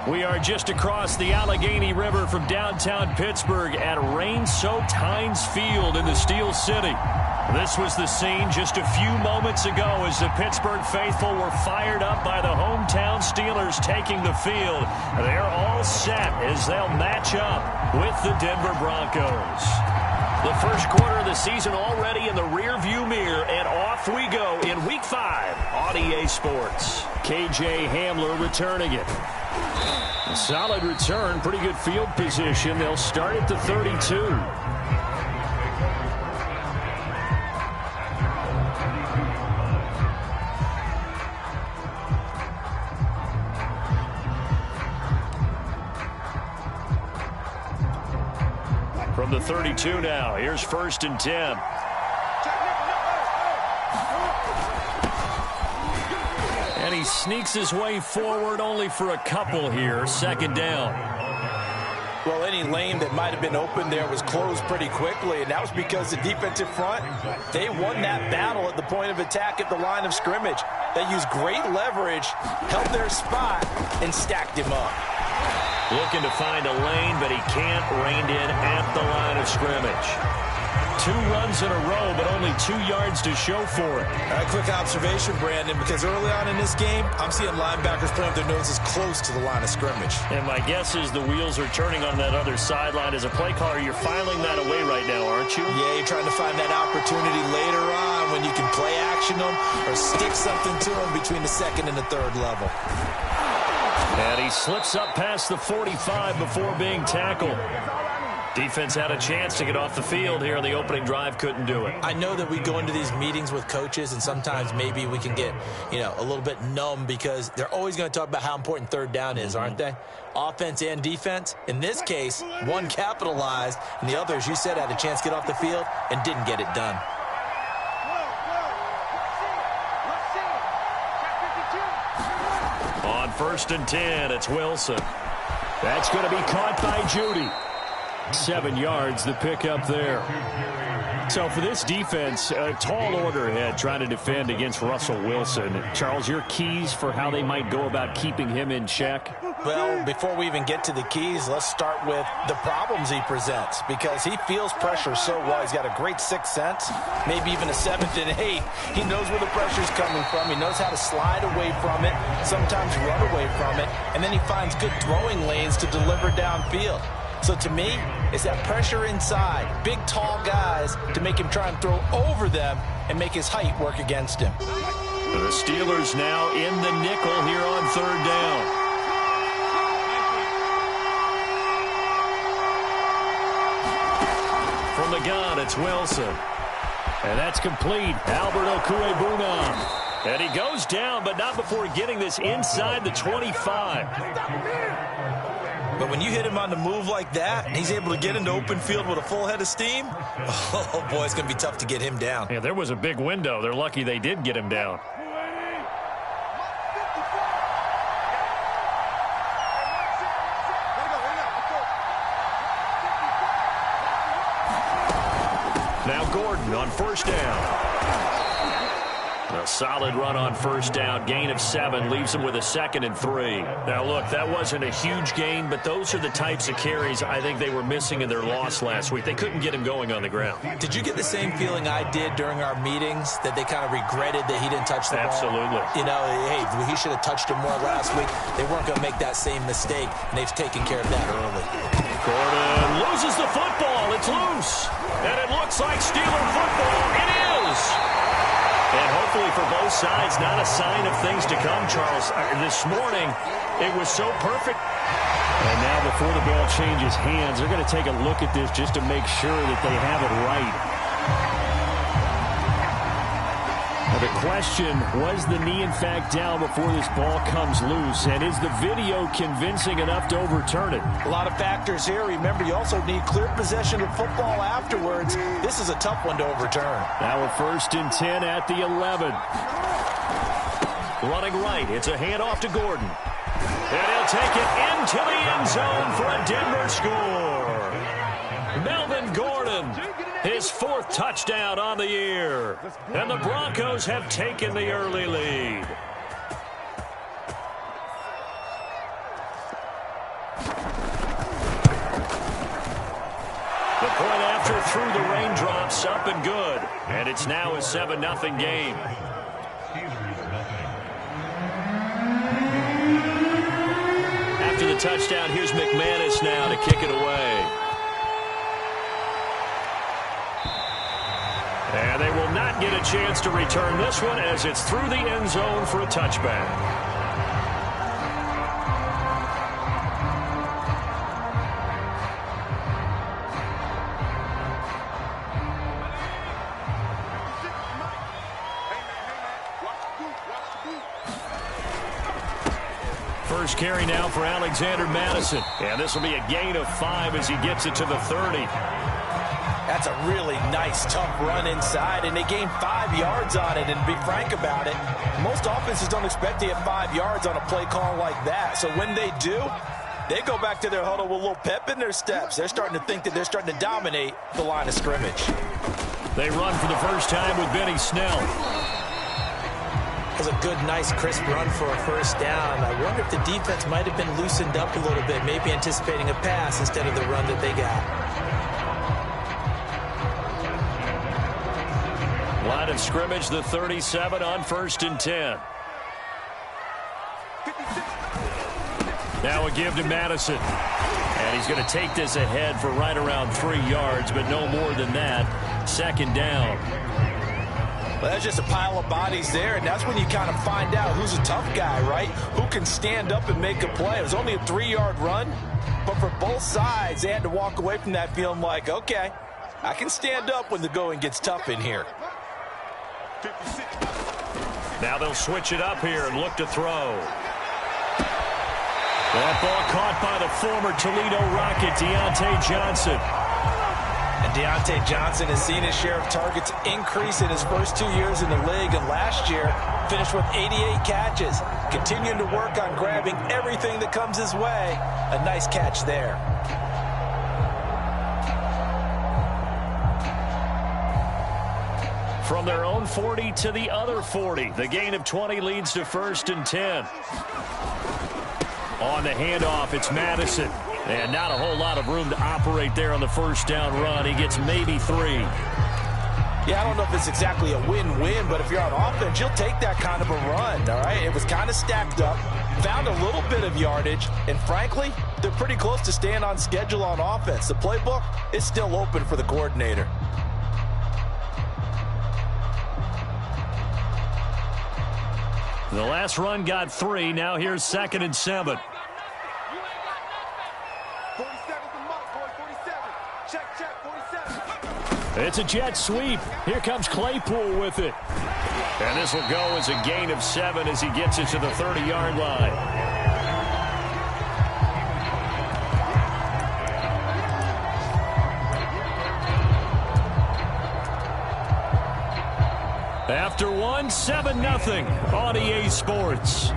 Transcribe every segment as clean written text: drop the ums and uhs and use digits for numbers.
We are just across the Allegheny River from downtown Pittsburgh at rain-soaked Heinz Field in the Steel City. This was the scene just a few moments ago as the Pittsburgh faithful were fired up by the hometown Steelers taking the field. They're all set as they'll match up with the Denver Broncos. The first quarter of the season already in the rearview mirror, and off we go in Week 5 on EA Sports. KJ Hamler returning it. A solid return, pretty good field position. They'll start at the 32. From the 32 now, here's 1st and 10. And he sneaks his way forward only for a couple here. 2nd down. Well, any lane that might have been open there was closed pretty quickly, and that was because the defensive front, they won that battle at the point of attack at the line of scrimmage. They used great leverage, held their spot, and stacked him up. Looking to find a lane, but he can't. Reined in at the line of scrimmage. 2 runs in a row, but only 2 yards to show for it. A quick observation, Brandon, because early on in this game, I'm seeing linebackers point their noses close to the line of scrimmage. And my guess is the wheels are turning on that other sideline. As a play caller, you're filing that away right now, aren't you? Yeah, you're trying to find that opportunity later on when you can play action them or stick something to them between the 2nd and the 3rd level. And he slips up past the 45 before being tackled. Defense had a chance to get off the field here on the opening drive, couldn't do it. I know that we go into these meetings with coaches, and sometimes maybe we can get, a little bit numb because they're always going to talk about how important 3rd down is, aren't they? Offense and defense. In this case, one capitalized, and the other, as you said, had a chance to get off the field and didn't get it done. On 1st and 10, it's Wilson. That's going to be caught by Judy. 7 yards, the pickup there. So for this defense, a tall order ahead trying to defend against Russell Wilson. Charles, your keys for how they might go about keeping him in check? Well, before we even get to the keys, let's start with the problems he presents, because he feels pressure so well. He's got a great 6th sense, maybe even a 7th and 8th. He knows where the pressure's coming from. He knows how to slide away from it, sometimes run away from it, and then he finds good throwing lanes to deliver downfield. So to me, it's that pressure inside, big, tall guys to make him try and throw over them and make his height work against him. The Steelers now in the nickel here on 3rd down. From the gun, it's Wilson. And that's complete. Albert Okwuegbunam. And he goes down, but not before getting this inside the 25. But when you hit him on the move like that, and he's able to get into open field with a full head of steam, oh, boy, it's going to be tough to get him down. Yeah, there was a big window. They're lucky they did get him down. Now Gordon on 1st down. A solid run on 1st down. Gain of 7 leaves him with a 2nd and 3. Now, look, that wasn't a huge gain, but those are the types of carries I think they were missing in their loss last week. They couldn't get him going on the ground. Did you get the same feeling I did during our meetings, that they kind of regretted that he didn't touch the ball? Absolutely. Hey, he should have touched him more last week. They weren't going to make that same mistake, and they've taken care of that early. Gordon loses the football. It's loose. And it looks like Steeler football. It is. And hopefully for both sides, not a sign of things to come, Charles. This morning, it was so perfect. And now before the ball changes hands, they're going to take a look at this just to make sure that they have it right. Now the question, was the knee in fact down before this ball comes loose? And is the video convincing enough to overturn it? A lot of factors here. Remember, you also need clear possession of football afterwards. This is a tough one to overturn. Now a 1st and 10 at the 11. Running right, it's a handoff to Gordon. And he'll take it into the end zone for a Denver score. Melvin Gordon, his 4th touchdown on the year. And the Broncos have taken the early lead. The point after through the raindrops, up and good. And it's now a 7-0 game. After the touchdown, here's McManus now to kick it away. And they will not get a chance to return this one as it's through the end zone for a touchback. First carry now for Alexander Madison. And this will be a gain of 5 as he gets it to the 30. That's a really nice, tough run inside, and they gained 5 yards on it. And to be frank about it, most offenses don't expect to get 5 yards on a play call like that. So when they do, they go back to their huddle with a little pep in their steps. They're starting to think that they're starting to dominate the line of scrimmage. They run for the first time with Benny Snell. That was a good, nice, crisp run for a first down. I wonder if the defense might have been loosened up a little bit, maybe anticipating a pass instead of the run that they got. Line of scrimmage, the 37 on 1st and 10. Now a give to Madison. And he's going to take this ahead for right around 3 yards, but no more than that. 2nd down. Well, that's just a pile of bodies there, and that's when you kind of find out who's a tough guy, right? Who can stand up and make a play. It was only a 3-yard run, but for both sides, they had to walk away from that feeling like, okay, I can stand up when the going gets tough in here. Now they'll switch it up here and look to throw. That ball caught by the former Toledo Rocket, Deontay Johnson. And Deontay Johnson has seen his share of targets increase in his first 2 years in the league, and last year finished with 88 catches. Continuing to work on grabbing everything that comes his way. A nice catch there. From their own 40 to the other 40. The gain of 20 leads to 1st and 10. On the handoff, it's Madison. And not a whole lot of room to operate there on the first down run. He gets maybe 3. Yeah, I don't know if it's exactly a win-win, but if you're on offense, you'll take that kind of a run, all right? It was kind of stacked up, found a little bit of yardage, and frankly, they're pretty close to staying on schedule on offense. The playbook is still open for the coordinator. The last run got 3. Now here's 2nd and 7. It's a jet sweep. Here comes Claypool with it. And this will go as a gain of 7 as he gets it to the 30-yard line. After 1, 7-0 on EA Sports.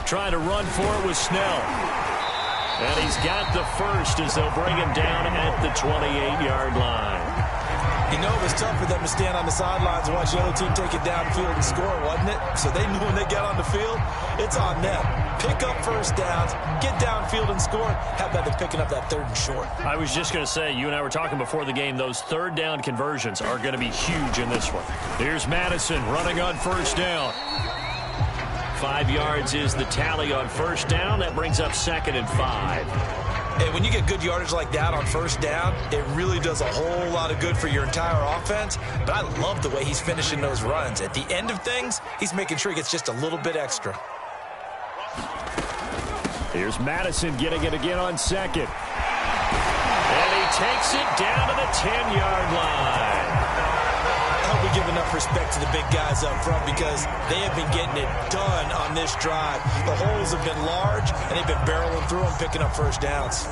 Trying to run for it with Snell. And he's got the first as they'll bring him down at the 28-yard line. You know, it was tough for them to stand on the sidelines and watch the other team take it downfield and score, wasn't it? So they knew when they got on the field, it's on them. Pick up first downs, get downfield and score. How about them picking up that 3rd and short? I was just going to say, you and I were talking before the game, those 3rd down conversions are going to be huge in this one. Here's Madison running on first down. 5 yards is the tally on first down. That brings up 2nd and 5. Hey, when you get good yardage like that on first down, it really does a whole lot of good for your entire offense. But I love the way he's finishing those runs. At the end of things, he's making sure he gets just a little bit extra. Here's Madison getting it again on 2nd. And he takes it down to the 10-yard line. We give enough respect to the big guys up front because they have been getting it done on this drive. The holes have been large, and they've been barreling through them, picking up first downs.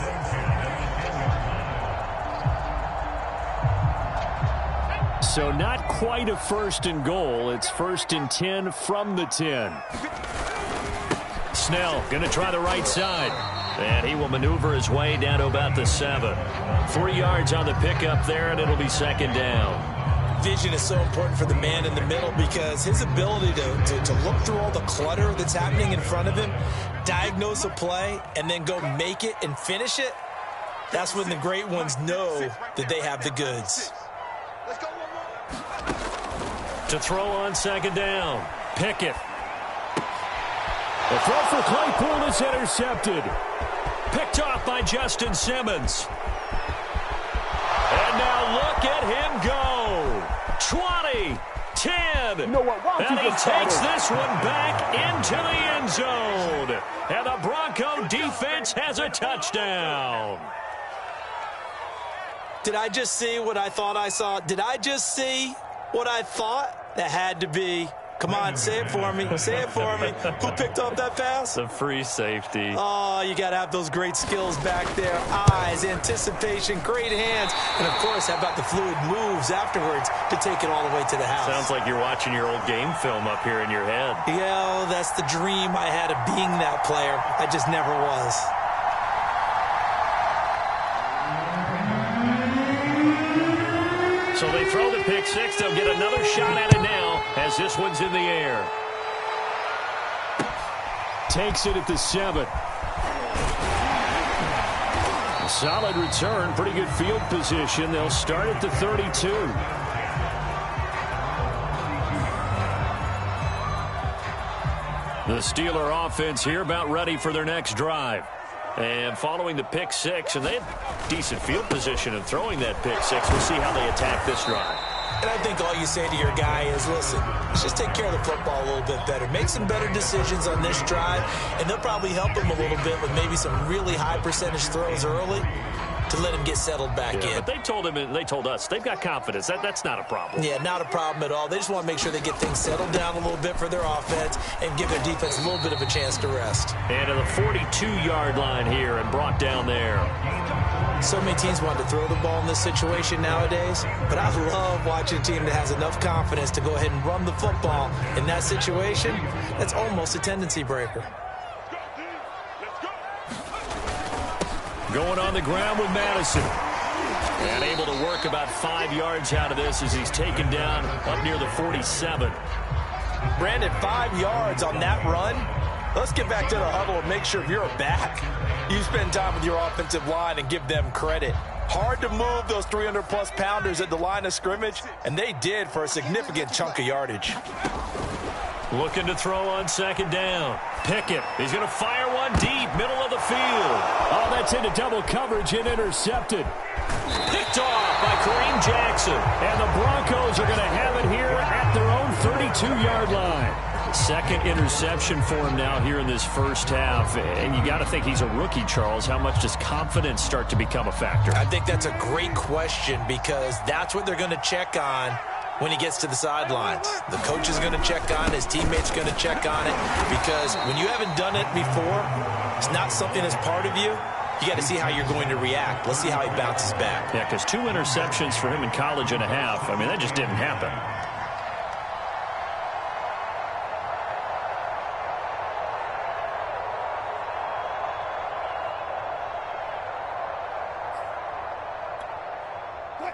So not quite a first and goal. It's first and 10 from the 10. Snell going to try the right side. And he will maneuver his way down to about the 7. 3 yards on the pickup there, and it'll be second down. Vision is so important for the man in the middle because his ability to look through all the clutter that's happening in front of him, diagnose a play, and then go make it and finish it, that's when the great ones know that they have the goods. To throw on second down, Pickett. The throw for Claypool is intercepted. Picked off by Justin Simmons. And now look at him go. 20, 10. You know what? And he takes this one back into the end zone. And the Bronco defense has a touchdown. Did I just see what I thought I saw? Did I just see what I thought? That had to be. Come on, say it for me. Say it for me. Who picked up that pass? The free safety. Oh, you got to have those great skills back there. Eyes, anticipation, great hands. And, of course, how about the fluid moves afterwards to take it all the way to the house? Sounds like you're watching your old game film up here in your head. Yeah, that's the dream I had of being that player. I just never was. So they throw the pick six. They'll get another shot at it now as this one's in the air. Takes it at the 7. Solid return. Pretty good field position. They'll start at the 32. The Steeler offense here about ready for their next drive. And following the pick six, and they have decent field position in throwing that pick six. We'll see how they attack this drive. And I think all you say to your guy is, listen, let's just take care of the football a little bit better. Make some better decisions on this drive, and they'll probably help him a little bit with maybe some really high percentage throws early to let him get settled back in. But they told him, and they told us, they've got confidence. That's not a problem. Yeah, not a problem at all. They just want to make sure they get things settled down a little bit for their offense and give their defense a little bit of a chance to rest. And to the 42-yard line here and brought down there. So many teams want to throw the ball in this situation nowadays, but I love watching a team that has enough confidence to go ahead and run the football in that situation. That's almost a tendency breaker. Going on the ground with Madison. And able to work about 5 yards out of this as he's taken down up near the 47. Brandon, 5 yards on that run. Let's get back to the huddle and make sure if you're a back, you spend time with your offensive line and give them credit. Hard to move those 300-plus pounders at the line of scrimmage, and they did for a significant chunk of yardage. Looking to throw on second down. Pickett. He's going to fire one deep, middle of the field. Oh, that's into double coverage and intercepted. Picked off by Kareem Jackson. And the Broncos are going to have it here at their own 32-yard line. Second interception for him now here in this first half. And you got to think he's a rookie, Charles. How much does confidence start to become a factor? I think that's a great question because that's what they're going to check on when he gets to the sidelines. The coach is going to check on it. His teammates are going to check on it because when you haven't done it before, it's not something that's part of you. You got to see how you're going to react. Let's see how he bounces back. Yeah, because 2 interceptions for him in college and a half. I mean, that just didn't happen.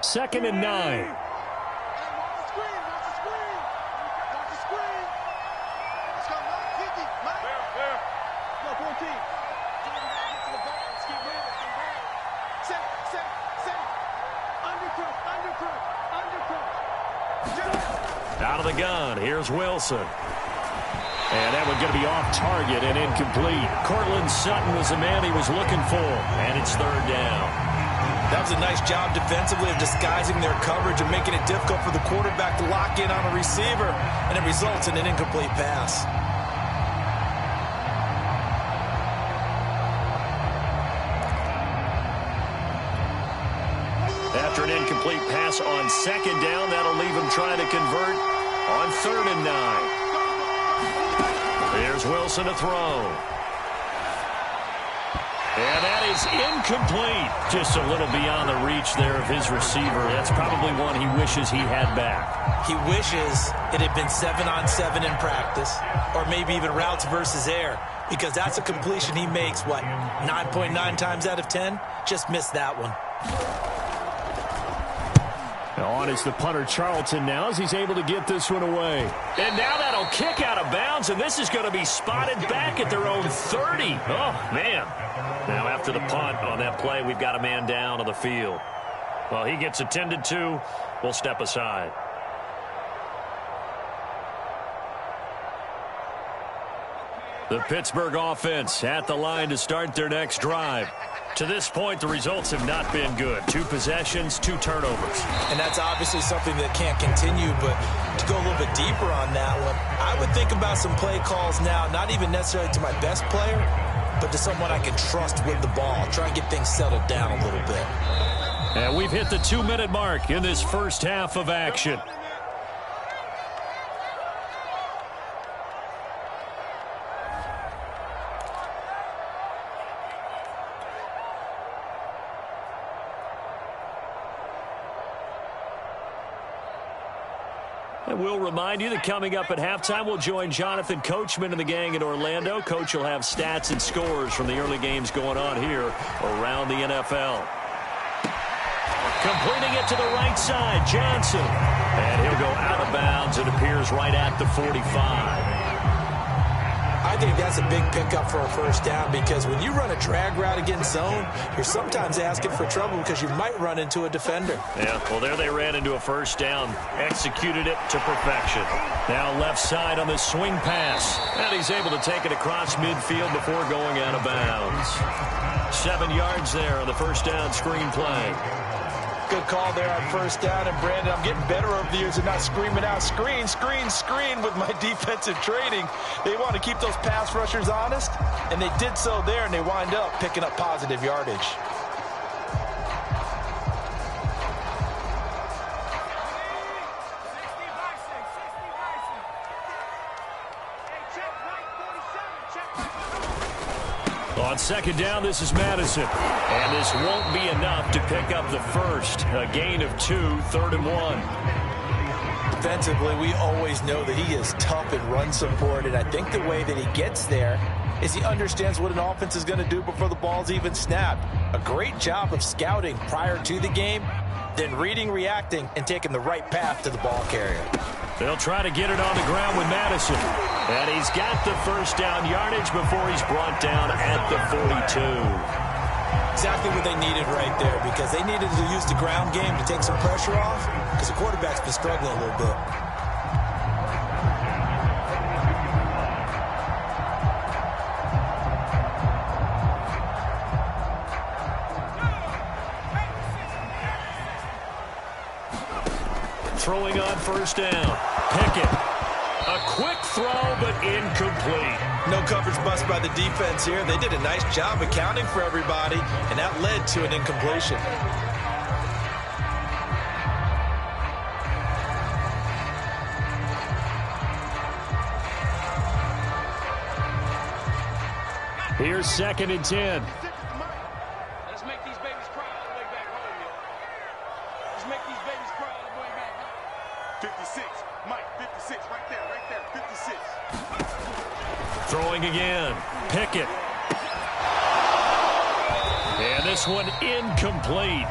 Second and 9. Out of the gun, here's Wilson. And that one going to be off target and incomplete. Cortland Sutton was the man he was looking for, and it's third down. That was a nice job defensively of disguising their coverage and making it difficult for the quarterback to lock in on a receiver, and it results in an incomplete pass. After an incomplete pass on second down. That'll leave him trying to convert on 3rd and 9. Here's Wilson to throw. And that is incomplete. Just a little beyond the reach there of his receiver. That's probably one he wishes he had back. He wishes it had been 7-on-7 in practice, or maybe even routes versus air, because that's a completion he makes, 9.9 times out of 10? Just missed that one. On is the punter Charlton now as he's able to get this one away. And now that'll kick out of bounds, and this is going to be spotted back at their own 30. Oh, man. Now after the punt on that play, we've got a man down on the field. Well, he gets attended to. We'll step aside. The Pittsburgh offense at the line to start their next drive. To this point, the results have not been good. 2 possessions, 2 turnovers. And that's obviously something that can't continue, but to go a little bit deeper on that one, I would think about some play calls now, not even necessarily to my best player, but to someone I can trust with the ball. Try and get things settled down a little bit. And we've hit the 2-minute mark in this first half of action. And we'll remind you that coming up at halftime, we'll join Jonathan Coachman and the gang in Orlando. Coach will have stats and scores from the early games going on here around the NFL. Completing it to the right side, Johnson. And he'll go out of bounds. It appears right at the 45. I think that's a big pickup for a first down, because when you run a drag route against zone, you're sometimes asking for trouble because you might run into a defender. Yeah, well, there they ran into a first down. Executed it to perfection. Now left side on the swing pass. And he's able to take it across midfield before going out of bounds. 7 yards there on the first down screen play. Good call there on first down. And, Brandon, I'm getting better over the years and not screaming out, screen, screen, screen with my defensive training. They want to keep those pass rushers honest, and they did so there, and they wind up picking up positive yardage. On second down, this is Madison. And this won't be enough to pick up the first. A gain of 2, 3rd and 1. Defensively, we always know that he is tough in run support, and I think the way that he gets there is he understands what an offense is going to do before the ball's even snapped. A great job of scouting prior to the game, then reading, reacting, and taking the right path to the ball carrier. They'll try to get it on the ground with Madison. And he's got the first down yardage before he's brought down at the 42. Exactly what they needed right there, because they needed to use the ground game to take some pressure off, because the quarterback's been struggling a little bit. Throwing on first down. Pickett. A quick throw, but incomplete. No coverage bust by the defense here. They did a nice job accounting for everybody, and that led to an incompletion. Here's 2nd and 10. Let's make these babies cry all the way back home, y'all. Let's make these babies cry all the way back home. 56, Mike, 56, right there, 56. Throwing again. Pickett. And this one incomplete.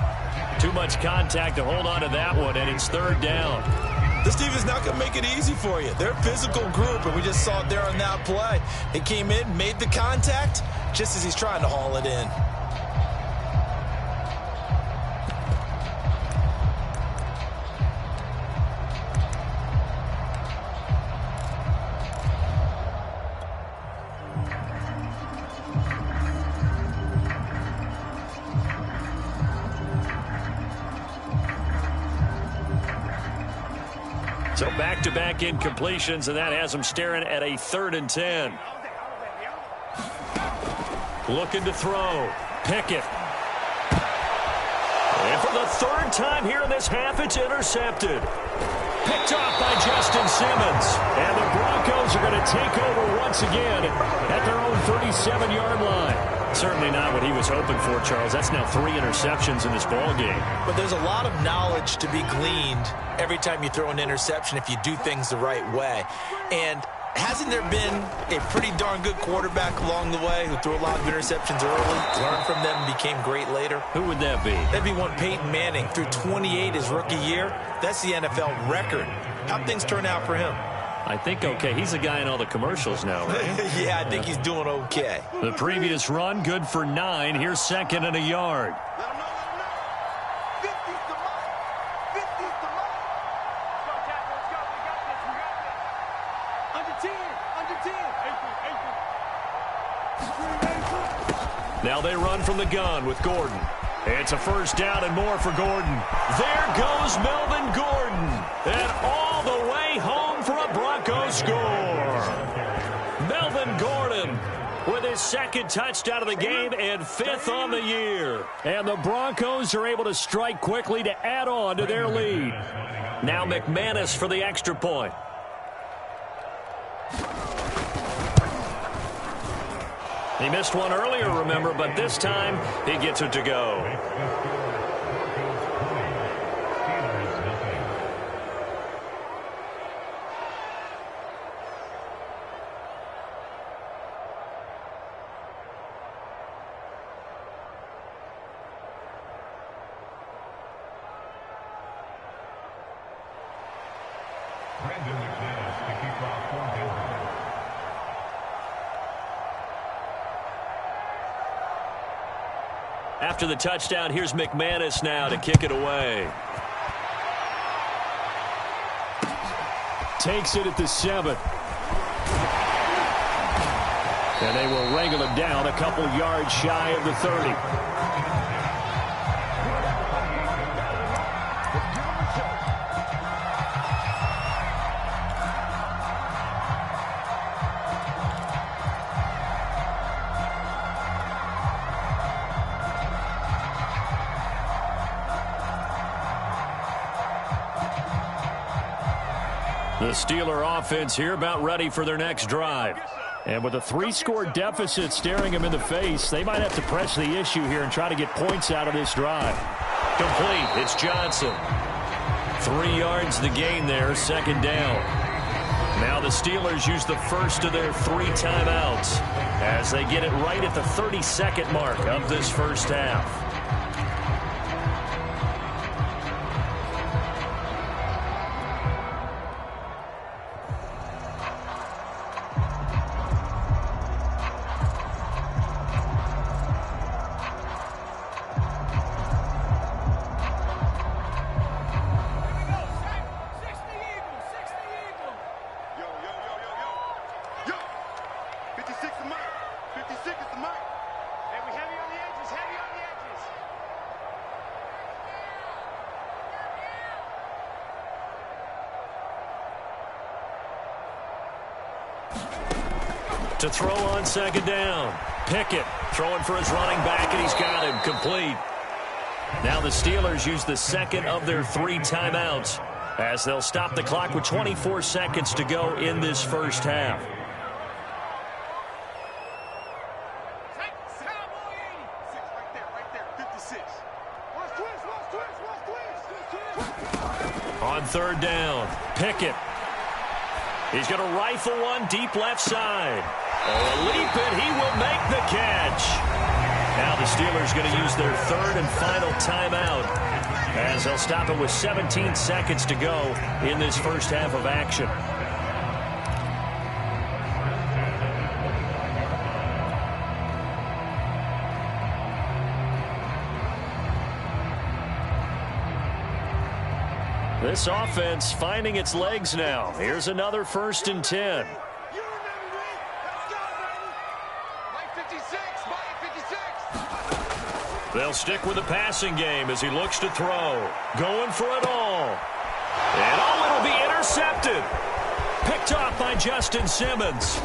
Too much contact to hold on to that one, and it's 3rd down. This team is not going to make it easy for you. They're a physical group, and we just saw it there on that play. He came in, made the contact, just as he's trying to haul it in. So back-to-back incompletions, and that has them staring at a 3rd and 10. Looking to throw. Pickett. And for the third time here in this half, it's intercepted. Picked off by Justin Simmons. And the Broncos are going to take over once again at their own 37-yard line. Certainly not what he was hoping for, Charles. That's now 3 interceptions in this ball game. But there's a lot of knowledge to be gleaned every time you throw an interception if you do things the right way. And hasn't there been a pretty darn good quarterback along the way who threw a lot of interceptions early, learned from them, and became great later? Who would that be? That'd be one Peyton Manning. Threw 28 his rookie year. That's the NFL record. How'd things turn out for him? I think okay. He's a guy in all the commercials now, right? Yeah, I think he's doing okay. The previous run, good for 9. Here's 2nd and a yard. Let him know. 50's the mark. 50's the mark. Let's go, Tackle. Let's go. We got this. Under 10. Under 10. Now they run from the gun with Gordon. It's a first down and more for Gordon. There goes Melvin Gordon. And all the way home for a Broncos score. Melvin Gordon with his 2nd touchdown of the game and 5th on the year. And the Broncos are able to strike quickly to add on to their lead. Now McManus for the extra point. He missed one earlier, remember, but this time he gets it to go. After the touchdown, here's McManus now to kick it away. Takes it at the 7. And they will wrangle him down a couple yards shy of the 30. The Steeler offense here about ready for their next drive. And with a 3-score deficit staring them in the face, they might have to press the issue here and try to get points out of this drive. Complete. It's Johnson. 3 yards the gain there, 2nd down. Now the Steelers use the first of their 3 timeouts as they get it right at the 32nd mark of this first half. To throw on 2nd down. Pickett throwing for his running back, and he's got him complete. Now the Steelers use the 2nd of their 3 timeouts as they'll stop the clock with 24 seconds to go in this first half. On 3rd down, Pickett. He's going to rifle one deep left side. Oh, a leap, and he will make the catch. Now the Steelers going to use their 3rd and final timeout as they'll stop it with 17 seconds to go in this first half of action. This offense finding its legs now. Here's another 1st and 10. They'll stick with the passing game as he looks to throw. Going for it all. And it'll be intercepted. Picked off by Justin Simmons.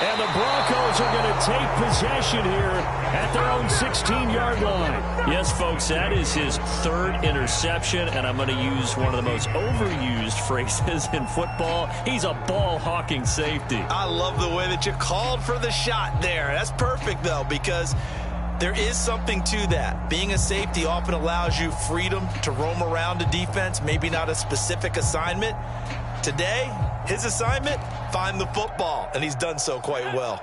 And the Broncos are going to take possession here at their own 16-yard line. Yes, folks, that is his third interception, and I'm going to use one of the most overused phrases in football. He's a ball-hawking safety. I love the way that you called for the shot there. That's perfect, though, because there is something to that. Being a safety often allows you freedom to roam around a defense, maybe not a specific assignment. Today, his assignment, find the football, and he's done so quite well.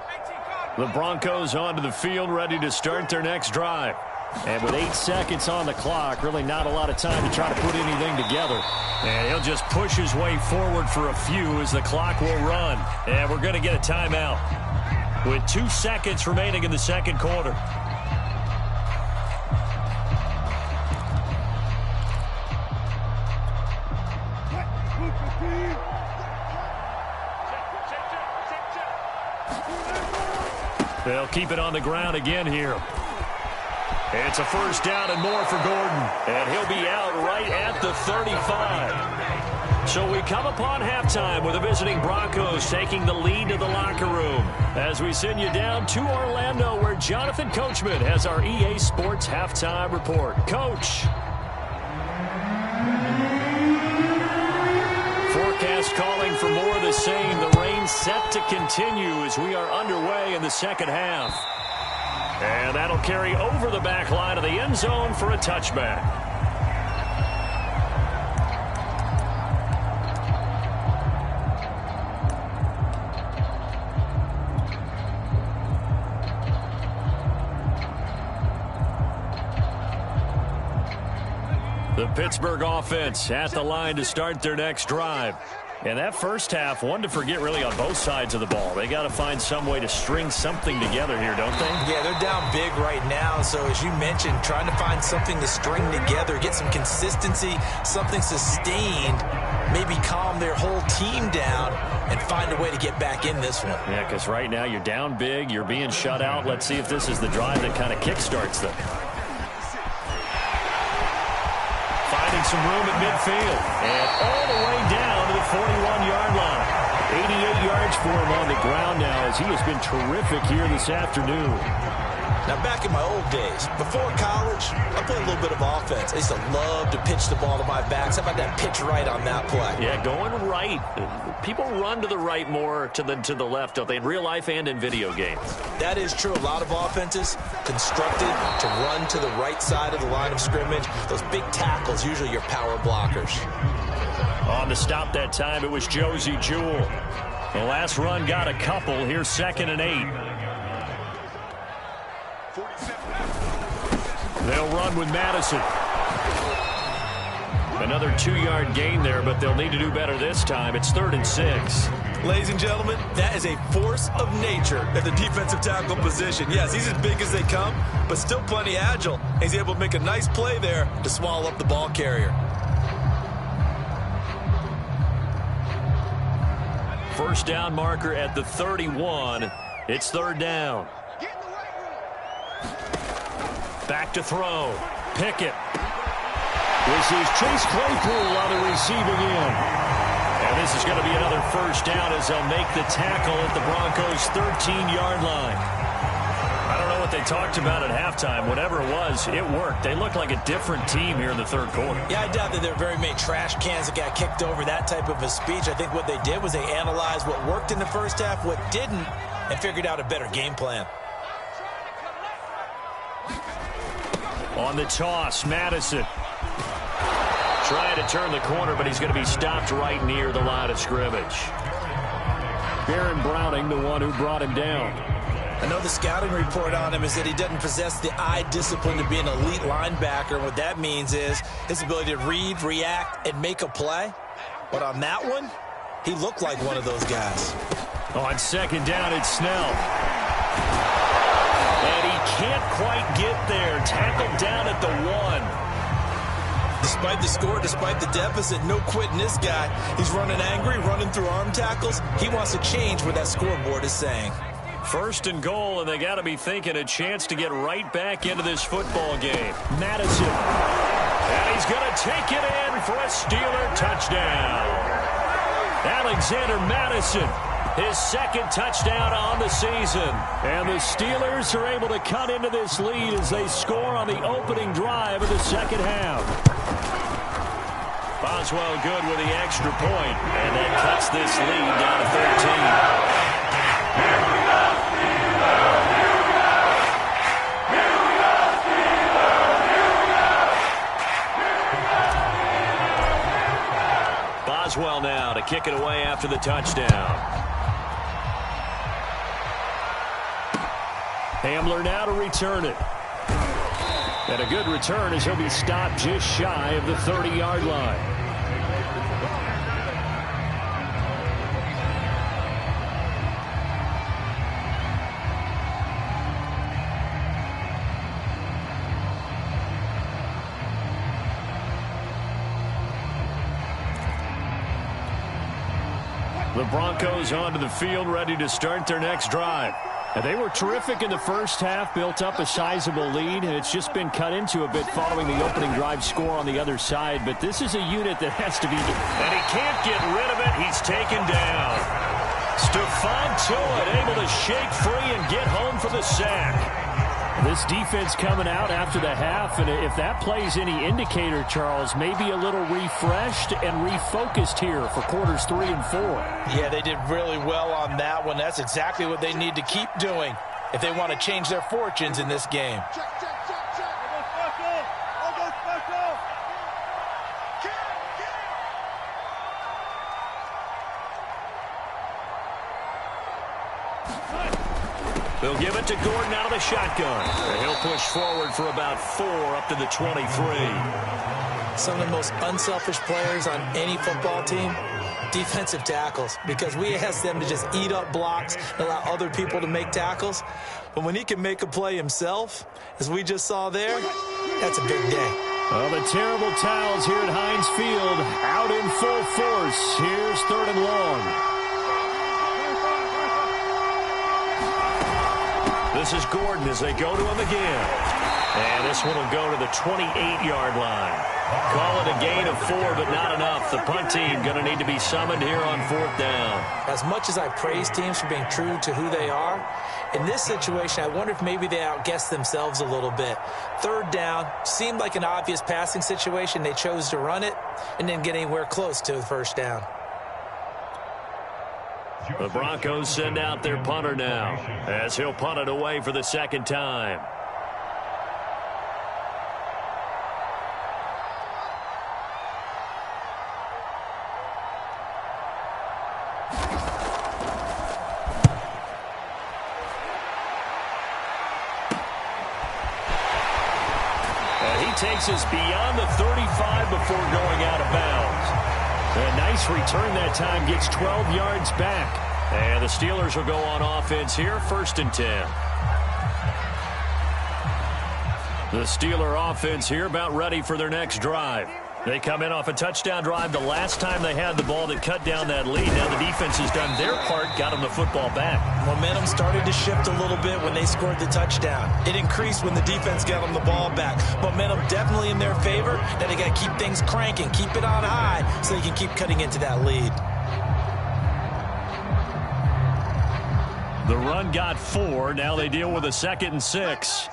The Broncos onto the field, ready to start their next drive. And with 8 seconds on the clock, really not a lot of time to try to put anything together. And he'll just push his way forward for a few as the clock will run. And we're going to get a timeout with 2 seconds remaining in the second quarter. They'll keep it on the ground again here. It's a first down and more for Gordon. And he'll be out right at the 35. So we come upon halftime with the visiting Broncos taking the lead to the locker room. As we send you down to Orlando, where Jonathan Coachman has our EA Sports halftime report. Coach. Forecast calling for more of the same. The rain set to continue as we are underway in the second half. And that'll carry over the back line of the end zone for a touchback. The Pittsburgh offense at the line to start their next drive. And that first half, one to forget really on both sides of the ball. They got to find some way to string something together here, don't they? Yeah, they're down big right now. So as you mentioned, trying to find something to string together, get some consistency, something sustained, maybe calm their whole team down and find a way to get back in this one. Yeah, because right now you're down big, you're being shut out. Let's see if this is the drive that kind of kickstarts them. Finding some room at midfield. And all the way down to the 41-yard line. 88 yards for him on the ground now as he has been terrific here this afternoon. Now, back in my old days, before college, I played a little bit of offense. I used to love to pitch the ball to my backs. How about that pitch right on that play? Yeah, going right. People run to the right more than to the left, don't they, in real life and in video games? That is true. A lot of offenses constructed to run to the right side of the line of scrimmage. Those big tackles, usually your power blockers. On the stop that time, it was Josie Jewell. The last run got a couple. Here's 2nd and 8. They'll run with Madison. Another 2-yard gain there, but they'll need to do better this time. It's 3rd and 6. Ladies and gentlemen, that is a force of nature at the defensive tackle position. Yes, he's as big as they come, but still plenty agile. He's able to make a nice play there to swallow up the ball carrier. First down marker at the 31. It's 3rd down. Back to throw. Pickett. This is Chase Claypool on the receiving end. And this is going to be another first down as they'll make the tackle at the Broncos' 13-yard line. I don't know what they talked about at halftime. Whatever it was, it worked. They look like a different team here in the third quarter. Yeah, I doubt that there were very many trash cans that got kicked over, that type of a speech. I think what they did was they analyzed what worked in the first half, what didn't, and figured out a better game plan. On the toss, Madison. Trying to turn the corner, but he's going to be stopped right near the line of scrimmage. Baron Browning, the one who brought him down. I know the scouting report on him is that he doesn't possess the eye discipline to be an elite linebacker. And what that means is his ability to read, react, and make a play. But on that one, he looked like one of those guys. On 2nd down, it's Snell. And he can't quite get there. Tackled down at the 1. Despite the score, despite the deficit, no quitting this guy. He's running angry, running through arm tackles. He wants to change what that scoreboard is saying. 1st and goal, and they got to be thinking a chance to get right back into this football game. Madison. And he's going to take it in for a Steeler touchdown. Alexander Madison. his second touchdown on the season. And the Steelers are able to cut into this lead as they score on the opening drive of the second half. Boswell good with the extra point, and that cuts this lead down to 13. Boswell now to kick it away after the touchdown. Hamler now to return it. And a good return as he'll be stopped just shy of the 30-yard line. The Broncos onto the field, ready to start their next drive. And they were terrific in the first half, built up a sizable lead, and it's just been cut into a bit following the opening drive score on the other side. But this is a unit that has to be... And he can't get rid of it. He's taken down. Stephon Tuitt able to shake free and get home for the sack. This defense coming out after the half, and if that plays any indicator, Charles, maybe a little refreshed and refocused here for quarters 3 and 4. Yeah, they did really well on that one. That's exactly what they need to keep doing if they want to change their fortunes in this game. They'll give it to Gordon out of the shotgun. And he'll push forward for about 4 up to the 23. Some of the most unselfish players on any football team, defensive tackles, because we ask them to just eat up blocks and allow other people to make tackles. But when he can make a play himself, as we just saw there, that's a big day. Well, the terrible towels here at Heinz Field out in full force. Here's 3rd and long. This is Gordon as they go to him again. And this one will go to the 28-yard line. Call it a gain of 4, but not enough. The punt team going to need to be summoned here on 4th down. As much as I praise teams for being true to who they are, in this situation, I wonder if maybe they outguessed themselves a little bit. 3rd down seemed like an obvious passing situation. They chose to run it and didn't get anywhere close to the 1st down. The Broncos send out their punter now as he'll punt it away for the 2nd time. And he takes us beyond the 35 before going out of bounds. A nice return that time, gets 12 yards back. And the Steelers will go on offense here, 1st and 10. The Steeler offense here about ready for their next drive. They come in off a touchdown drive the last time they had the ball that cut down that lead. Now the defense has done their part, got them the football back. Momentum started to shift a little bit when they scored the touchdown. It increased when the defense got them the ball back. Momentum definitely in their favor. Now they got to keep things cranking, keep it on high so they can keep cutting into that lead. The run got 4. Now they deal with a 2nd and 6.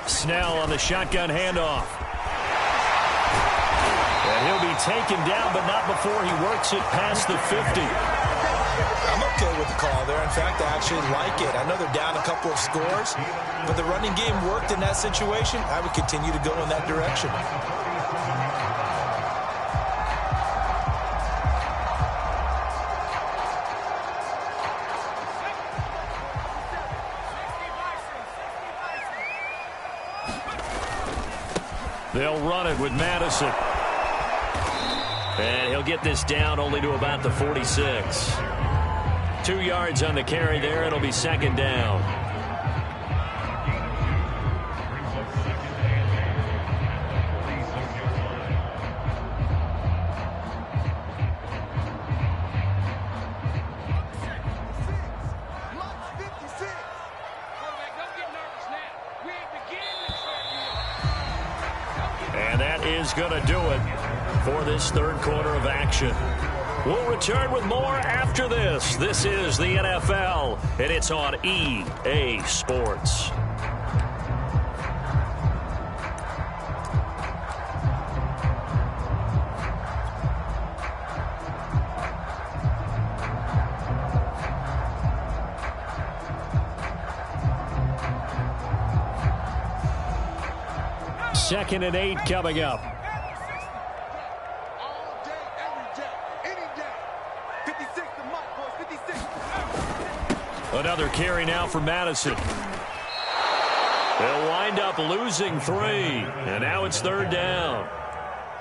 Snell on the shotgun handoff. And he'll be taken down, but not before he works it past the 50. I'm okay with the call there. In fact, I actually like it. I know they're down a couple of scores, but the running game worked in that situation. I would continue to go in that direction. They'll run it with Madison. And he'll get this down only to about the 46. 2 yards on the carry there. It'll be 2nd down. And that is going to do it. for this third quarter of action. We'll return with more after this. This is the NFL, and it's on EA Sports. Second and 8 coming up. All day, every day, any day. 56 to Mike, boys, 56. Another carry now for Madison. They'll wind up losing 3, and now it's third down.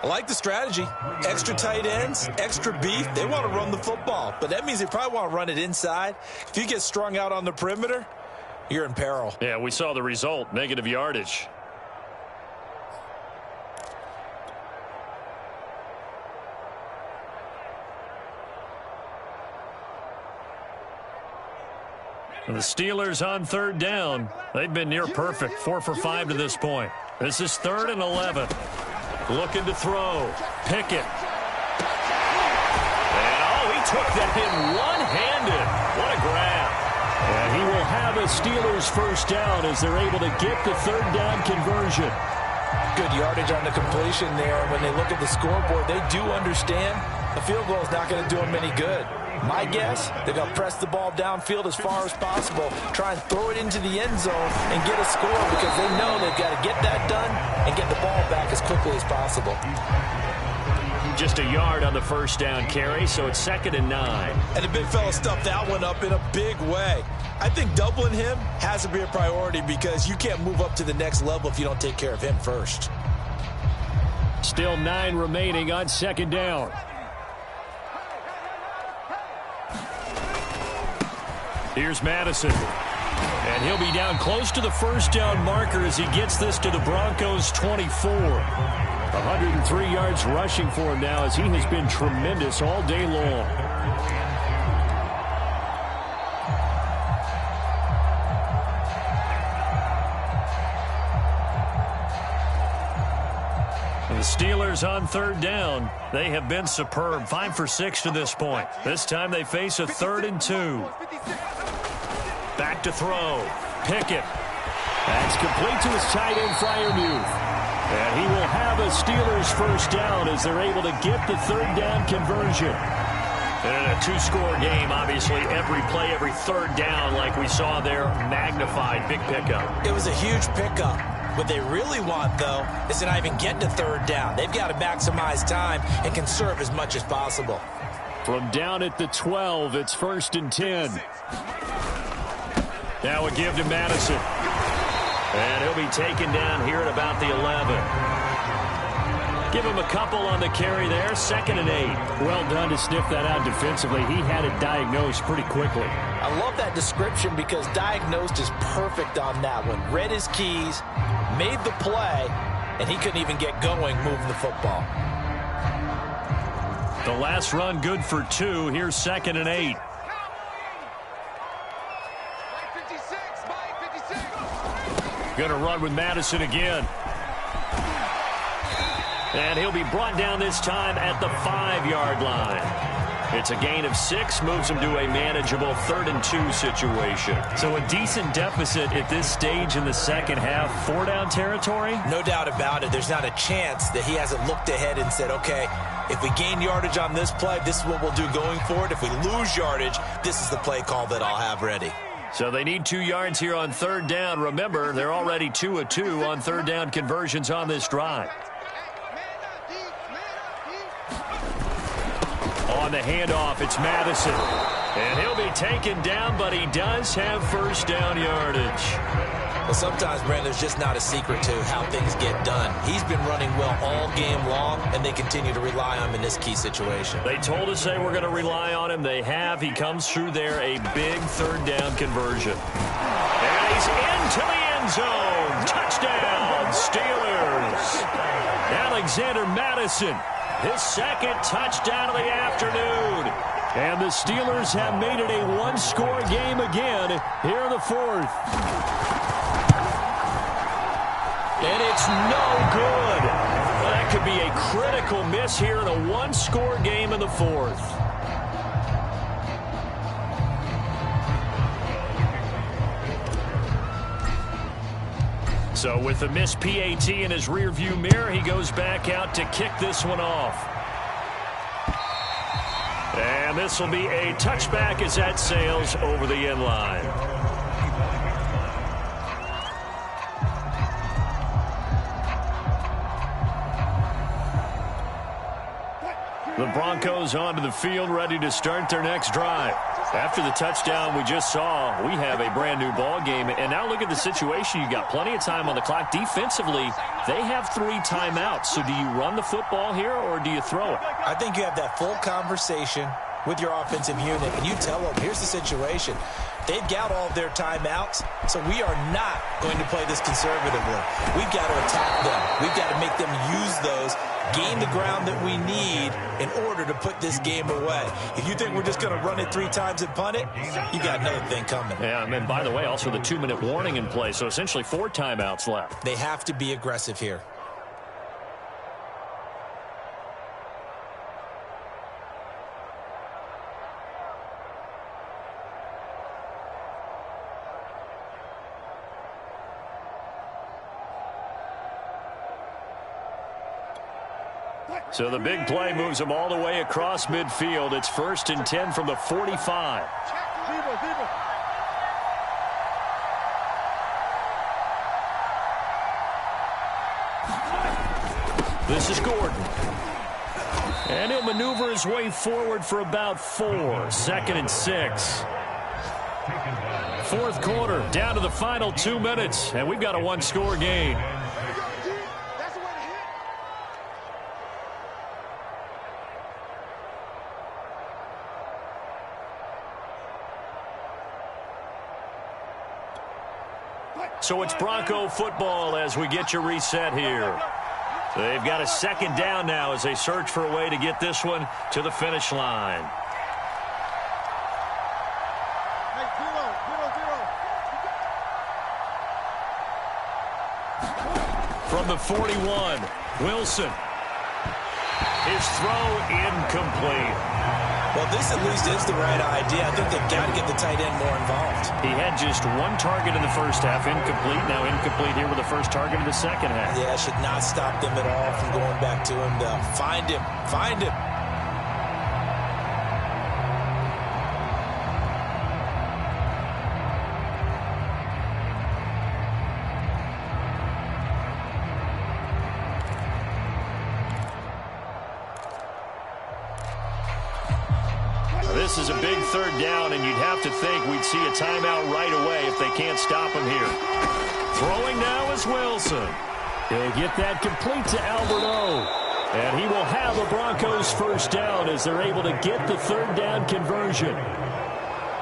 I like the strategy. Extra tight ends, extra beef. They want to run the football, but that means they probably want to run it inside. If you get strung out on the perimeter, you're in peril. Yeah, we saw the result, negative yardage. The Steelers on third down. They've been near perfect, 4 for 5 to this point. This is 3rd and 11. Looking to throw. Pickett. And, he took that in one-handed. What a grab. And he will have a Steelers first down as they're able to get the third down conversion. Good yardage on the completion there. When they look at the scoreboard, they do understand a field goal is not going to do them any good. My guess, they're going to press the ball downfield as far as possible, try and throw it into the end zone and get a score because they know they've got to get that done and get the ball back as quickly as possible. Just a yard on the first down carry, so it's 2nd and 9. And the big fella stuffed that one up in a big way. I think doubling him has to be a priority because you can't move up to the next level if you don't take care of him first. Still 9 remaining on 2nd down. Here's Madison. And he'll be down close to the first down marker as he gets this to the Broncos' 24. 103 yards rushing for him now as he has been tremendous all day long. And the Steelers on third down. They have been superb. 5 for 6 to this point. This time they face a 3rd and 2. Back to throw. Pickett. That's complete to his tight end, Freiermuth. And he will have a Steelers first down as they're able to get the third down conversion. And a 2-score game, obviously, every play, every third down, like we saw there, magnified. Big pickup. It was a huge pickup. What they really want, though, is to not even get to third down. They've got to maximize time and conserve as much as possible. From down at the 12, it's 1st and 10. Now a give to Madison. And he'll be taken down here at about the 11. Give him a couple on the carry there. 2nd and 8. Well done to sniff that out defensively. He had it diagnosed pretty quickly. I love that description because diagnosed is perfect on that one. Read his keys, made the play, and he couldn't even get going moving the football. The last run good for 2. Here's 2nd and 8. Going to run with Madison again. And he'll be brought down this time at the 5-yard line. It's a gain of 6, moves him to a manageable 3rd and 2 situation. So a decent deficit at this stage in the second half. 4-down territory? No doubt about it. There's not a chance that he hasn't looked ahead and said, okay, if we gain yardage on this play, this is what we'll do going forward. If we lose yardage, this is the play call that I'll have ready. So they need 2 yards here on third down. Remember, they're already 2 of 2 on third down conversions on this drive. On the handoff, it's Madison. And he'll be taken down, but he does have first down yardage. Well, sometimes, Brandon, there's just not a secret to how things get done. He's been running well all game long, and they continue to rely on him in this key situation. They told us they were going to rely on him. They have. He comes through there, a big third down conversion. And he's into the end zone. Touchdown, Steelers. Alexander Madison, his 2nd touchdown of the afternoon. And the Steelers have made it a 1-score game again here in the 4th. And it's no good. Well, that could be a critical miss here in a one-score game in the fourth. So with the missed PAT in his rearview mirror, he goes back out to kick this one off. And this will be a touchback as that sails over the end line. The Broncos onto the field, ready to start their next drive. After the touchdown we just saw, we have a brand-new ball game. And now look at the situation. You've got plenty of time on the clock. Defensively, they have 3 timeouts. So do you run the football here or do you throw it? I think you have that full conversation with your offensive unit, and you tell them, here's the situation. They've got all of their timeouts, so we are not going to play this conservatively. We've got to attack them. We've got to make them use those, gain the ground that we need in order to put this game away. If you think we're just going to run it 3 times and punt it, you got another thing coming. Yeah, and by the way, also the 2-minute warning in play, so essentially 4 timeouts left. They have to be aggressive here. So the big play moves them all the way across midfield. It's 1st and 10 from the 45. This is Gordon. And he'll maneuver his way forward for about 4. 2nd and 6. Fourth quarter, down to the final 2 minutes. And we've got a 1-score game. So it's Bronco football as we get you reset here. They've got a 2nd down now as they search for a way to get this one to the finish line. From the 41, Wilson. His throw incomplete. Well, this at least is the right idea. I think they've got to get the tight end more involved. He had just 1 target in the first half, incomplete. Now incomplete here with the first target in the second half. Yeah, it should not stop them at all from going back to him to find him. Find him. This is a big 3rd down, and you'd have to think we'd see a timeout right away if they can't stop him here. Throwing now is Wilson. He'll get that complete to Alberto. And he will have the Broncos 1st down as they're able to get the 3rd down conversion.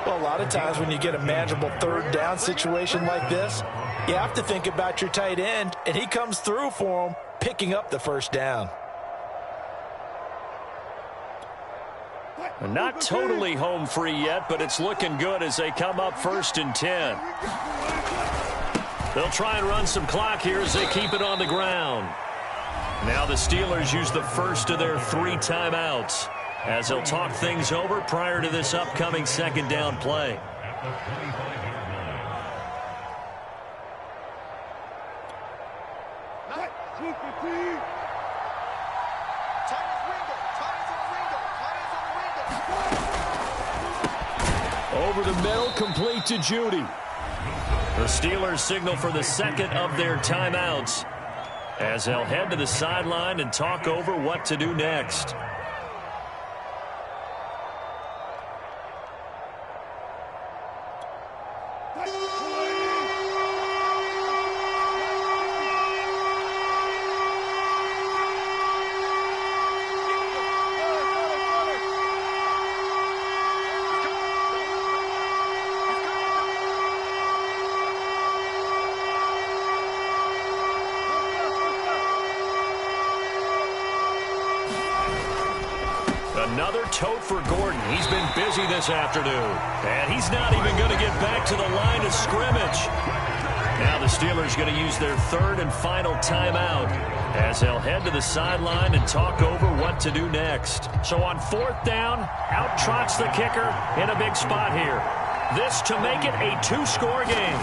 Well, a lot of times when you get a manageable 3rd down situation like this, you have to think about your tight end, and he comes through for him, picking up the 1st down. Not totally home free yet, but it's looking good as they come up 1st and 10. They'll try and run some clock here as they keep it on the ground. Now the Steelers use the first of their 3 timeouts as they'll talk things over prior to this upcoming 2nd down play. Over the middle, complete to Judy. The Steelers signal for the 2nd of their timeouts as they'll head to the sideline and talk over what to do next. Another tote for Gordon. He's been busy this afternoon. And he's not even going to get back to the line of scrimmage. Now the Steelers going to use their third and final timeout as they'll head to the sideline and talk over what to do next. So on fourth down, out trots the kicker in a big spot here. This to make it a two-score game.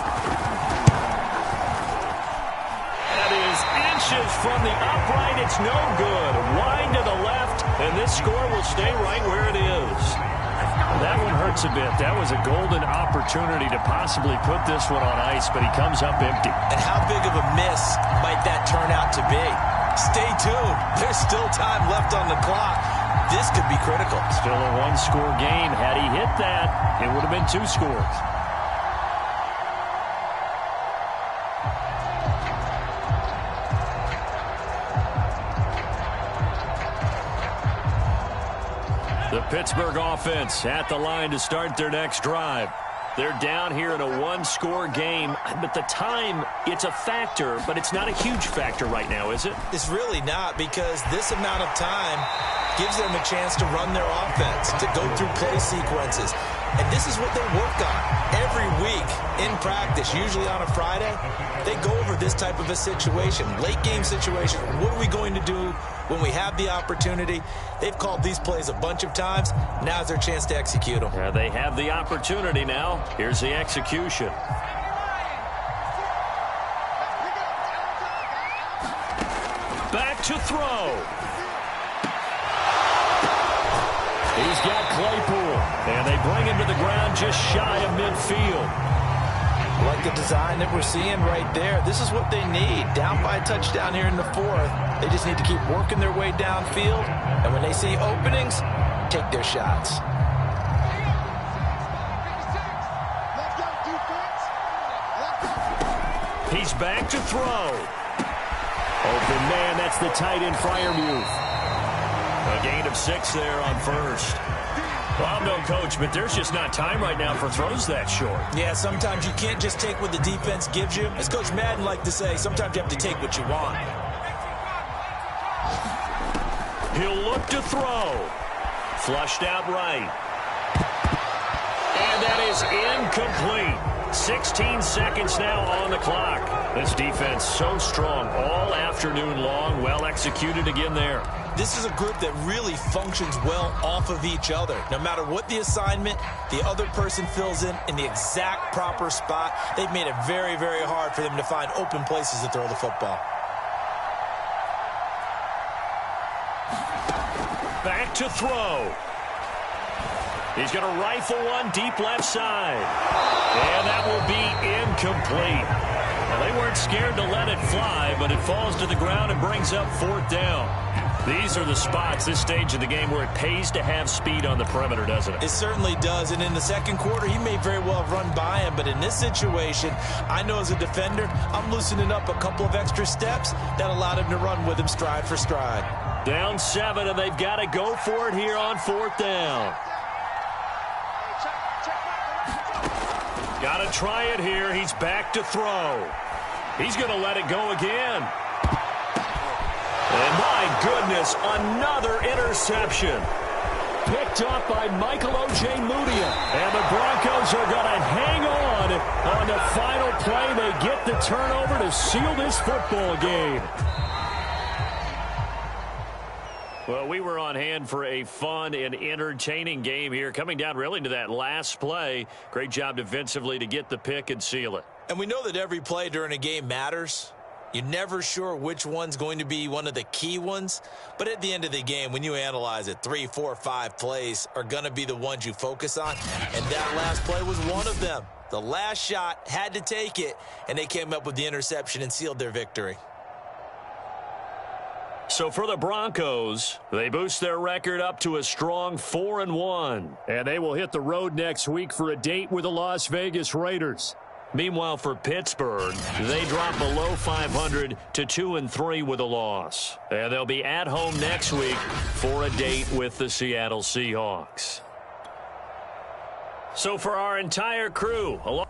That is inches from the upright. It's no good. Wide to the left, and this score will stay right where it is. That one hurts a bit. That was a golden opportunity to possibly put this one on ice, but he comes up empty. And how big of a miss might that turn out to be? Stay tuned. There's still time left on the clock. This could be critical. Still a one-score game. Had he hit that, it would have been two scores. The Pittsburgh offense at the line to start their next drive. They're down here in a one-score game, but the time, it's a factor, but it's not a huge factor right now, is it? It's really not, because this amount of time gives them a chance to run their offense, to go through play sequences. And this is what they work on every week in practice, usually on a Friday. They go over this type of a situation, late game situation. What are we going to do when we have the opportunity? They've called these plays a bunch of times. Now's their chance to execute them. Yeah, they have the opportunity now. Here's the execution. Back to throw. He's got Claypool, and they bring him to the ground just shy of midfield. Like the design that we're seeing right there. This is what they need. Down by a touchdown here in the fourth. They just need to keep working their way downfield. And when they see openings, take their shots. He's back to throw. Open man, that's the tight end Freiermuth. A gain of 6 there on first. Well, I'm no coach, but there's just not time right now for throws that short. Yeah, sometimes you can't just take what the defense gives you. As Coach Madden liked to say, sometimes you have to take what you want. He'll look to throw. Flushed out right. And that is incomplete. 16 seconds now on the clock. This defense so strong all afternoon long. Well executed again there. This is a group that really functions well off of each other. No matter what the assignment, the other person fills in the exact proper spot. They've made it very, very hard for them to find open places to throw the football. Back to throw. He's going to rifle one deep left side. And that will be incomplete. Well, they weren't scared to let it fly, but it falls to the ground and brings up fourth down. These are the spots, this stage of the game, where it pays to have speed on the perimeter, doesn't it? It certainly does, and in the second quarter, he may very well have run by him, but in this situation, I know as a defender, I'm loosening up a couple of extra steps that allowed him to run with him stride for stride. Down 7, and they've got to go for it here on fourth down. Got to try it here. He's back to throw. He's going to let it go again. And my goodness, another interception. Picked up by Michael O.J. Mudia. And the Broncos are going to hang on the final play. They get the turnover to seal this football game. Well, we were on hand for a fun and entertaining game here. Coming down really to that last play. Great job defensively to get the pick and seal it. And we know that every play during a game matters. You're never sure which one's going to be one of the key ones. But at the end of the game, when you analyze it, 3, 4, 5 plays are going to be the ones you focus on. And that last play was one of them. The last shot had to take it, and they came up with the interception and sealed their victory. So for the Broncos, they boost their record up to a strong 4-1. And they will hit the road next week for a date with the Las Vegas Raiders. Meanwhile, for Pittsburgh, they drop below 500 to 2-3 with a loss. And they'll be at home next week for a date with the Seattle Seahawks. So for our entire crew, along